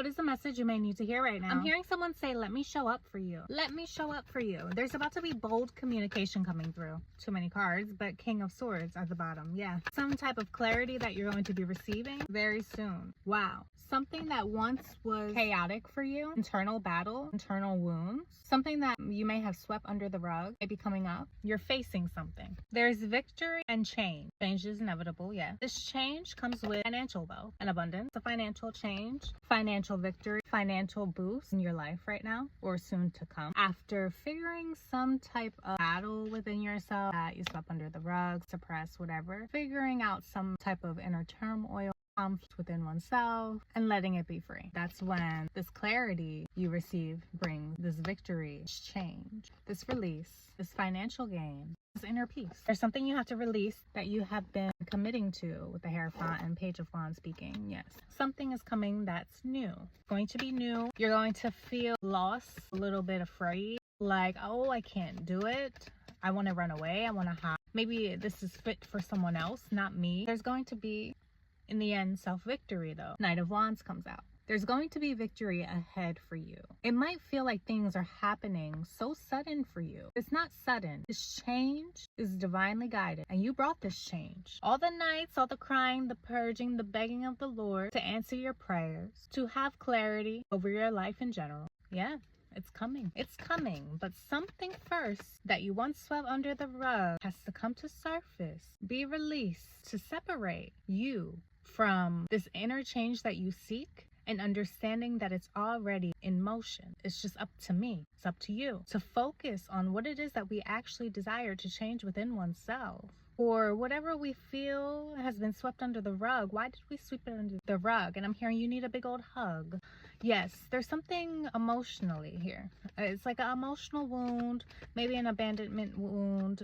What is the message you may need to hear right now? I'm hearing someone say, let me show up for you. Let me show up for you. There's about to be bold communication coming through. Too many cards, but King of Swords at the bottom. Yeah. Some type of clarity that you're going to be receiving very soon. Wow. Something that once was chaotic for you, internal battle, internal wounds, something that you may have swept under the rug, may be coming up. You're facing something. There's victory and change. Change is inevitable, yeah. This change comes with financial wealth and abundance. A financial change, financial victory, financial boost in your life right now or soon to come. After figuring some type of battle within yourself that you swept under the rug, suppressed, whatever, figuring out some type of inner turmoil, conflict within oneself, and letting it be free. That's when this clarity you receive brings this victory, this change, this release, this financial gain, this inner peace. There's something you have to release that you have been committing to with the Hierophant and Page of Wands speaking. Yes, something is coming that's new. Going to be new. You're going to feel lost, a little bit afraid, like, oh, I can't do it. I want to run away. I want to hide. Maybe this is fit for someone else, not me. There's going to be, in the end, self-victory though. Knight of Wands comes out. There's going to be victory ahead for you. It might feel like things are happening so sudden for you. It's not sudden. This change is divinely guided, and you brought this change. All the nights, all the crying, the purging, the begging of the Lord to answer your prayers, to have clarity over your life in general. Yeah. It's coming. It's coming. But something first that you once swept under the rug has to come to surface, be released to separate you from this inner change that you seek, and understanding that it's already in motion. It's just up to me. It's up to you to focus on what it is that we actually desire to change within oneself. Or whatever we feel has been swept under the rug. Why did we sweep it under the rug? And I'm hearing you need a big old hug. Yes, there's something emotionally here. It's like an emotional wound, maybe an abandonment wound.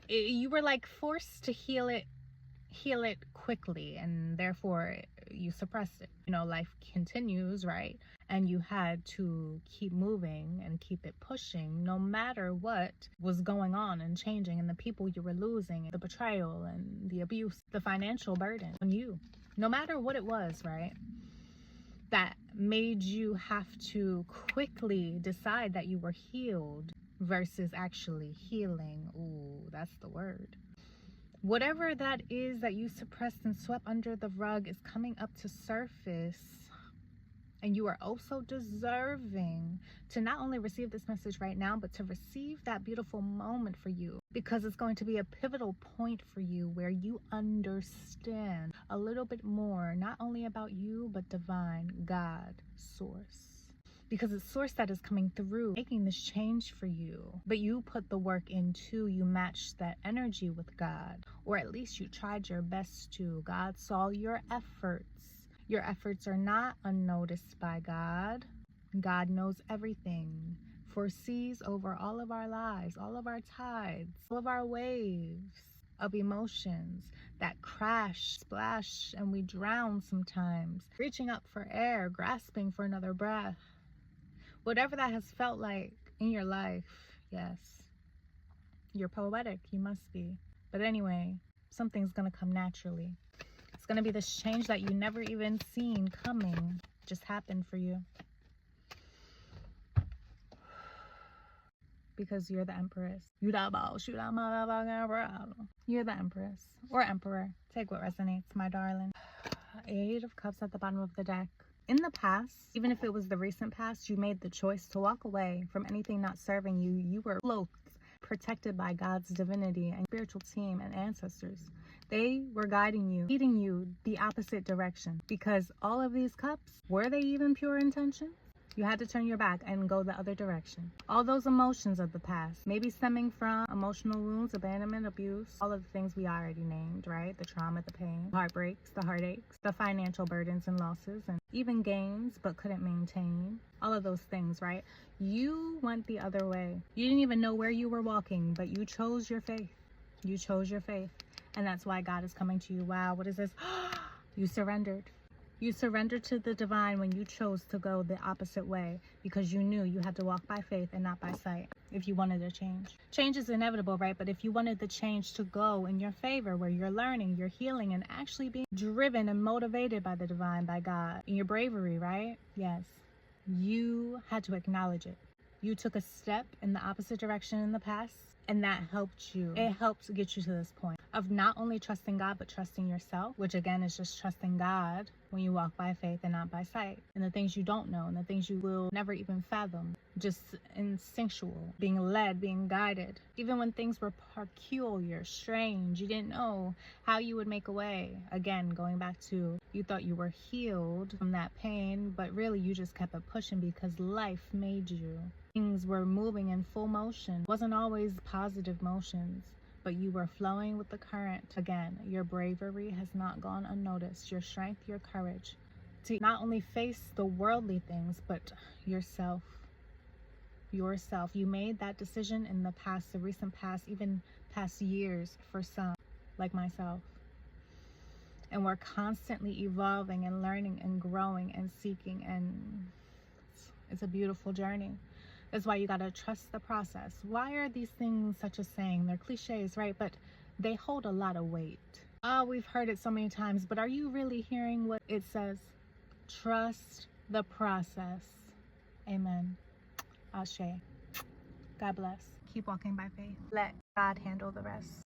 You were like forced to heal it quickly, and therefore you suppressed it. You know, life continues, right? And you had to keep moving and keep it pushing no matter what was going on and changing, and the people you were losing, the betrayal and the abuse, the financial burden on you, no matter what it was, right? That made you have to quickly decide that you were healed versus actually healing. Ooh, that's the word. Whatever that is that you suppressed and swept under the rug is coming up to surface, and you are also deserving to not only receive this message right now, but to receive that beautiful moment for you, because it's going to be a pivotal point for you where you understand a little bit more, not only about you, but divine, God, source. Because it's source that is coming through, making this change for you. But you put the work into, you matched that energy with God. Or at least you tried your best to. God saw your efforts. Your efforts are not unnoticed by God. God knows everything, foresees over all of our lives, all of our tides, all of our waves of emotions that crash, splash, and we drown sometimes, reaching up for air, grasping for another breath. Whatever that has felt like in your life, yes, you're poetic, you must be. But anyway, something's gonna come naturally. It's gonna be this change that you never even seen coming, just happened for you. Because you're the Empress. You the boss, you the motherfucking problem. You're the Empress or Emperor. Take what resonates, my darling. Eight of Cups at the bottom of the deck. In the past, even if it was the recent past, you made the choice to walk away from anything not serving you. You were cloaked, protected by God's divinity and spiritual team and ancestors. They were guiding you, leading you the opposite direction. Because all of these cups, were they even pure intention? You had to turn your back and go the other direction. All those emotions of the past, maybe stemming from emotional wounds, abandonment, abuse, all of the things we already named, right? The trauma, the pain, heartbreaks, the heartaches, the financial burdens and losses, and even gains but couldn't maintain. All of those things, right? You went the other way. You didn't even know where you were walking, but you chose your faith. You chose your faith. And that's why God is coming to you. Wow, what is this? You surrendered. You surrendered to the divine when you chose to go the opposite way because you knew you had to walk by faith and not by sight if you wanted a change. Change is inevitable, right? But if you wanted the change to go in your favor, where you're learning, you're healing, and actually being driven and motivated by the divine, by God, in your bravery, right? Yes. You had to acknowledge it. You took a step in the opposite direction in the past, and that helped you. It helped get you to this point of not only trusting God, but trusting yourself, which again is just trusting God when you walk by faith and not by sight. And the things you don't know and the things you will never even fathom, just instinctual, being led, being guided. Even when things were peculiar, strange, you didn't know how you would make a way. Again, going back to, you thought you were healed from that pain, but really you just kept it pushing because life made you. Things were moving in full motion. It wasn't always positive motions, but you were flowing with the current. Again, your bravery has not gone unnoticed. Your strength, your courage to not only face the worldly things, but yourself. Yourself. You made that decision in the past, the recent past, even past years for some, like myself. And we're constantly evolving and learning and growing and seeking, and it's a beautiful journey. That's why you gotta trust the process. Why are these things such a saying? They're cliches, right? But they hold a lot of weight. We've heard it so many times, but are you really hearing what it says? Trust the process. Amen. Ashe. God bless. Keep walking by faith. Let God handle the rest.